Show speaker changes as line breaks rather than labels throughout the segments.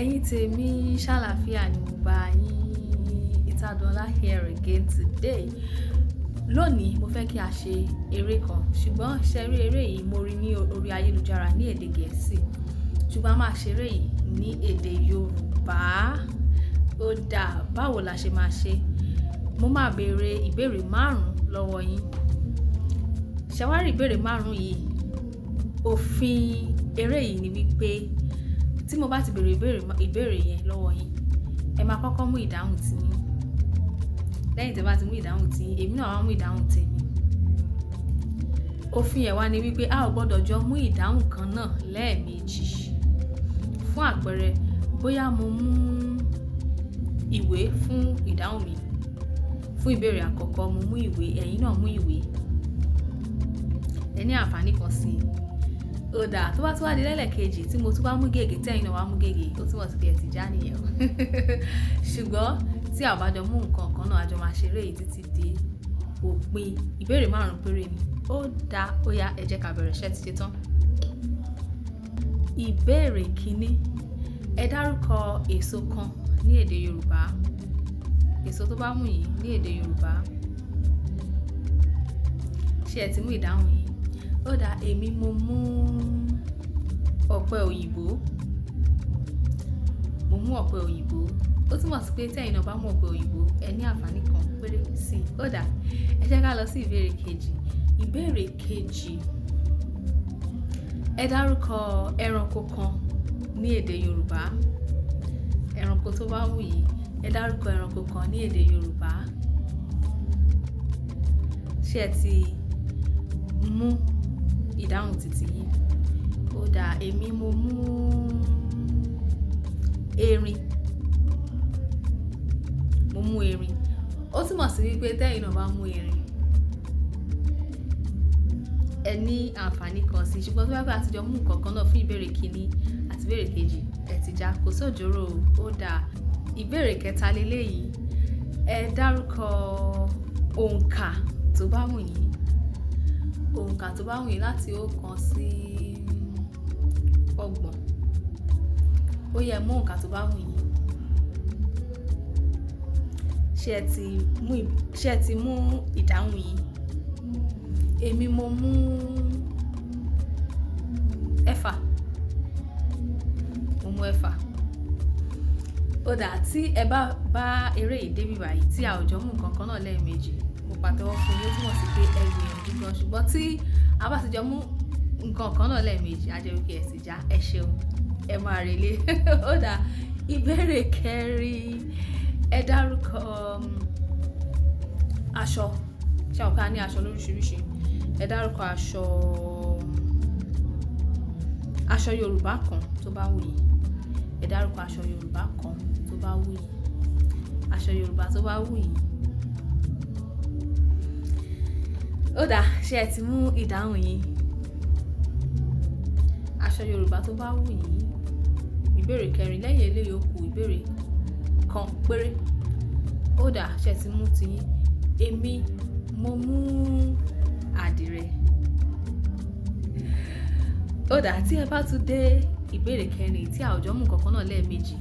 Ẹ̀yin tèmi ṣàlàáfíà ni mo bá yín. Ìtàdọ́lá here again today. Lónìí mo fẹ́ kí a ṣe eré kan, ṣùgbọ́n ṣe rí eré yìí mo rí ní orí ayélujára ní èdè Gẹ̀ẹ́sì, ṣùgbọ́n a máa ṣe eré yìí ní èdè Yorùbá. Ó dáa, báwo la ṣe máa ṣe? Mo máa béèrè ìbéèrè 5 lọ́wọ́ yín. Ṣé wá rí ìbéèrè 5 yìí? Òfin eré yìí ni wípé tí mo bá ti béèrè ìbéèrè yẹn lọ́wọ́ yín, ẹ máa kọ́kọ́ mú ìdáhùn tí yín. Lẹ́yìn tí ẹ bá ti mú ìdáhùn tí yín, èmi náà wá mú ìdáhùn tèmi. Òfin ẹ̀ wá ni wípé a ò gbọ́dọ̀ jọ mú ìdáhùn kan náà lẹ́ẹ̀mejì. Fún àpẹẹrẹ, bóyá mo mú ìwé fún ìdáhùn mi. Fún ìbéèrè àkọ́kọ́, mo mú ìwé, ẹ̀yin náà mú ìwé. Ẹ ní àǹfààní kan sí i. Ó dáa, tó bá tún wá di lẹ́lẹ̀kejì tí mo tún wá mú gègé tí ẹ̀yin náà wá mú gègé, ó túmọ̀ sí pé ẹ ti já nìyẹn o. Ṣùgbọ́n tí a ò bá jọ mú nǹkan kan náà, a jọ máa ṣeré yìí títí dé òpin. Ìbéèrè 5 péré ni. Ó dáa, ó yá, ẹ jẹ́ ká bẹ̀rẹ̀, ṣé ti ṣe tán? Ìbéèrè 1. Ẹ dárúkọ èso kan ní èdè Yorùbá. Èso tó bá wù yín ní èdè Yorùbá. Ṣé ẹ ti mú ìdáhùn yín? Ó dáa, èmi mo mú ọ̀pẹ òyìnbó. Mo mú ọ̀pẹ òyìnbó. Ó túmọ̀ sí pé tí ẹ̀yin náà bá mú ọ̀pẹ òyìnbó, ẹ ní àǹfààní kan péré sí i. Ó dáa, ẹ jẹ́ ká lọ sí ìbéèrè 2. Ìbéèrè 2. Ẹ dárúkọ ẹranko kan ní èdè Yorùbá. Ẹranko tó bá wù yín, ẹ dárúkọ ẹranko kan ní èdè Yorùbá. Ṣé ẹ ti mú ìdáhùn títí yín? Ó dáa, èmi mo mú erin. Mo mú erin. Ó túmọ̀ sí wípé tẹ́yin náà bá mú erin, ẹ ní àǹfààní kan sí i. Ṣùgbọ́n tó bá bá àtijọ́ mú nǹkan kan náà fún ìbéèrè 1 àti ìbéèrè 2, ẹ ti já, kò sójóró. Ó dáa, ìbéèrè 3 leléyìí. Ẹ dárúkọ òǹkà tó bá wù yín. Òǹkà tó bá wù yín láti 1 sí 30. Ó yẹ mú òǹkà tó bá wù yín. Ṣé ẹ ti mú ìdáhùn yín? Èmi mo mú 6. Mo mú 6. Ó dáa, tí ẹ bá eré yìí débi báyìí tí a ò jọ mú nǹkan kan náà lẹ́ẹ̀mejì, mo pàtẹ́wọ́ fún yín, ó túmọ̀ sí pé ẹ gbìyànjú gan. Ṣùgbọ́n tí a bá ti jọ mú nǹkan kan náà lẹ́ẹ̀mejì, a jẹ́ wípé ẹ ti já. Ẹ ṣeun, ẹ máa relé. Ó dáa, ìbéèrè 4. Ẹ dárúkọ aṣọ. Ṣé àwọn kan ní aṣọ lóríṣiríṣi? Ẹ dárúkọ aṣọ Yorùbá kan tó bá wù yín. Ẹ dárúkọ aṣọ Yorùbá kan tó bá wù yín. Aṣọ Yorùbá tó bá wù yín. Ó dáa, ṣé ẹ ti mú ìdáhùn yín? Aṣọ Yorùbá tó bá wù yín. Ìbéèrè 4, lẹ́yìn eléyìí ó kù ìbéèrè 1 péré. Ó dáa, ṣé ẹ ti mú tiyín? Èmi mo mú àdìrẹ. Ó dáa, tí ẹ bá tún dé ìbéèrè 4 tí a ò jọ mú nǹkan kan náà lẹ́ẹ̀mejì,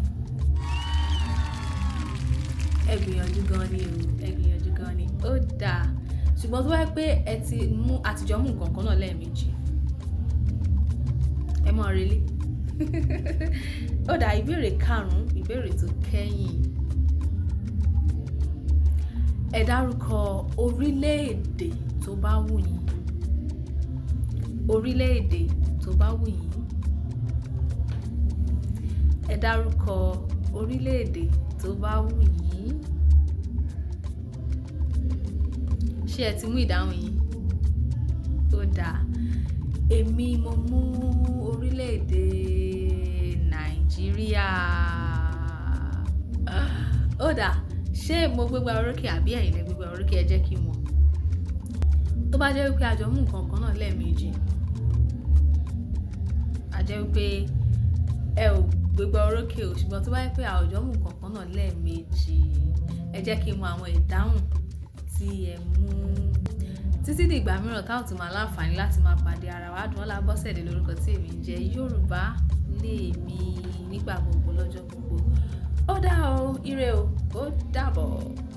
ẹ gbìyànjú gan ni o, ẹ gbìyànjú gan ni. Ó dáa, ṣùgbọ́n tó wáyé pé ẹ ti mú àtijọ́ mú nǹkan kan náà lẹ́ẹ̀mejì, ẹ mọ̀ relé. Ó dáa, ìbéèrè 5, ìbéèrè tó kẹ́yìn. Ẹ dárúkọ orílẹ̀-èdè tó bá wù yín. Orílẹ̀-èdè tó bá wù yín. Ẹ dárúkọ orílẹ̀-èdè tó bá wù yín. Ṣé ẹ ti mú ìdáhùn yín? Ó dáa, èmi mo mú orílẹ̀-èdè Nàìjíríà. Ó dáa, ṣé mo gbégbá orókè àbí ẹ̀yin lẹ gbégbá orókè? Ẹ jẹ́ kí n mọ̀. Tó bá jẹ́ wípé a jọ mú nǹkan kan náà lẹ́ẹ̀mejì, a jẹ́ wípé ẹ ò gbégbá orókè o. Ṣùgbọ́n tó bá jẹ́ pé a ò jọ mú nǹkan kan náà lẹ́ẹ̀mejì, ẹ jẹ́ kí n mọ àwọn ìdáhùn tí ẹ mú. Títí di ìgbà mìíràn táwọn tún máa láǹfààní láti máa pàdé ara wa. Adùnọlá Bọ́sẹ̀dé lórúkọ tí èmi ń jẹ́. Yorùbá lèmi nígbà gbogbo lọ́jọ́. ó dàbọ̀.